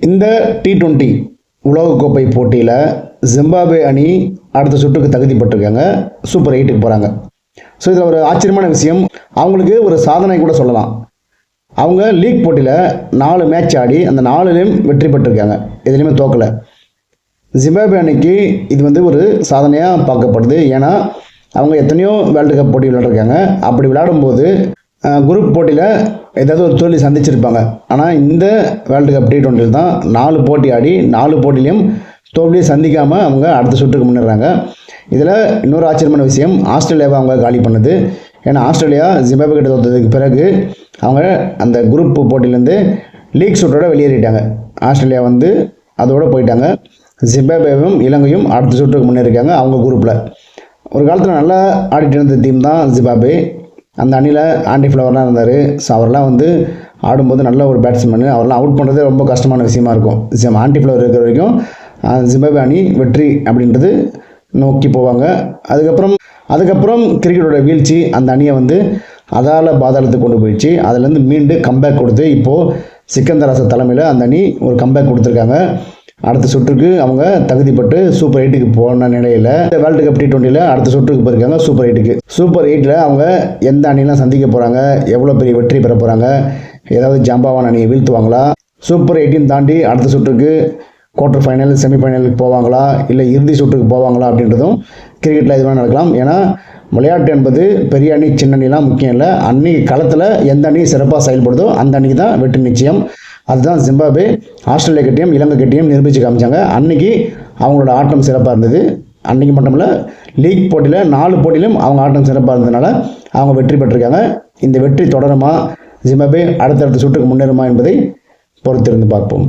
இந்த T20 உலகக்கோப்பை போட்டியில் ஜிம்பாப்வே அணி அடுத்த சுற்றுக்கு தகுதி பெற்றிருக்காங்க. சூப்பர் 8க்கு போகிறாங்க. ஸோ இதில் ஒரு ஆச்சரியமான விஷயம், அவங்களுக்கு ஒரு சாதனை கூட சொல்லலாம். அவங்க லீக் போட்டியில் 4 மேட்ச் ஆடி அந்த 4லையும் வெற்றி பெற்றிருக்காங்க, எதுலேயுமே தோக்கலை. ஜிம்பாப்வே அணிக்கு இது ஒரு சாதனையாக பார்க்கப்படுது. ஏன்னா அவங்க எத்தனையோ வேர்ல்டு கப் போட்டி விளையாடுறாங்க. அப்படி விளையாடும்போது குரூப் போட்டியில் ஏதாவது ஒரு தோல்வி சந்திச்சிருப்பாங்க. ஆனால் இந்த வேர்ல்டு கப் T20 தான் 4 போட்டி ஆடி 4 போட்டிலையும் தோல்வியை சந்திக்காமல் அவங்க அடுத்த சுற்றுக்கு முன்னேறாங்க. இதில் இன்னொரு ஆச்சரியமான விஷயம், ஆஸ்திரேலியாவை அவங்க காலி பண்ணுது. ஏன்னா ஆஸ்திரேலியா ஜிம்பாப்வே கிட்ட தோற்றதுக்கு பிறகு அவங்க அந்த குரூப் போட்டியிலேருந்து லீக் சுற்றோட வெளியேறிட்டாங்க. ஆஸ்திரேலியா அதோடு போயிட்டாங்க. ஜிம்பாப்வேவும் இலங்கையும் அடுத்த சுற்றுக்கு முன்னேறிக்காங்க அவங்க குரூப்பில். ஒரு காலத்தில் நல்லா ஆடிட்டு இருந்த டீம் தான் ஜிம்பாப்வே. அந்த அணியில் ஆண்டி ஃப்ளவர்லாம் இருந்தார். ஸோ அவரெல்லாம் ஆடும்போது நல்ல ஒரு பேட்ஸ்மேனு. அவரெல்லாம் அவுட் பண்ணுறதே ரொம்ப கஷ்டமான விஷயமா இருக்கும். ஆண்டி ஃப்ளவர் இருக்கிற வரைக்கும் ஜிம்பாப்வே அணி வெற்றி அப்படின்றது நோக்கி போவாங்க. அதுக்கப்புறம் கிரிக்கெட்டோட வீழ்ச்சி அந்த அணியை அதால பாதாளத்துக்கு கொண்டு போயிடுச்சு. அதுலேருந்து மீண்டு கம்பேக் கொடுத்து இப்போது சிக்கந்தர் ராசா தலைமையில் அந்த அணி ஒரு கம்பேக் கொடுத்துருக்காங்க. அடுத்த சுற்றுக்கு அவங்க தகுதி பெற்று சூப்பர் 8க்கு போன நிலையில் வேர்ல்டு கப் T20 அடுத்த சுற்றுக்கு போயிருக்காங்க. சூப்பர் 8க்கு. சூப்பர் 8ல் அவங்க எந்த அணியெலாம் சந்திக்க போகிறாங்க, எவ்வளோ பெரிய வெற்றி பெற போகிறாங்க, ஏதாவது ஜாம்பாவான அணியை வீழ்த்துவாங்களா, சூப்பர் 18 தாண்டி அடுத்த சுற்றுக்கு குவார்ட்டர் ஃபைனல் செமிஃபைனலுக்கு போவாங்களா, இல்லை இறுதி சுற்றுக்கு போவாங்களா அப்படின்றதும் கிரிக்கெட்டில் இது வேணால் நடக்கலாம். ஏன்னா விளையாட்டு என்பது பெரிய அணி சின்ன அணிலாம் முக்கியம் இல்லை. அன்னைக்கு களத்தில் எந்த அணி சிறப்பாக செயல்படுதோ அந்த அணிக்கு தான் வெற்றி நிச்சயம். அதுதான் ஜிம்பாப்வே ஆஸ்திரேலியா கிட்டையும் இலங்கை கிட்டையும் நிரூபித்து காமிச்சாங்க. அன்றைக்கி அவங்களோட ஆட்டம் சிறப்பாக இருந்தது. அன்றைக்கி மட்டுமில்ல, லீக் போட்டியில் 4 போட்டியிலும் அவங்க ஆட்டம் சிறப்பாக இருந்ததுனால அவங்க வெற்றி பெற்றிருக்காங்க. இந்த வெற்றி தொடருமா, ஜிம்பாப்வே அடுத்தடுத்த சுற்றுக்கு முன்னேறுமா என்பதை பொறுத்திருந்து பார்ப்போம்.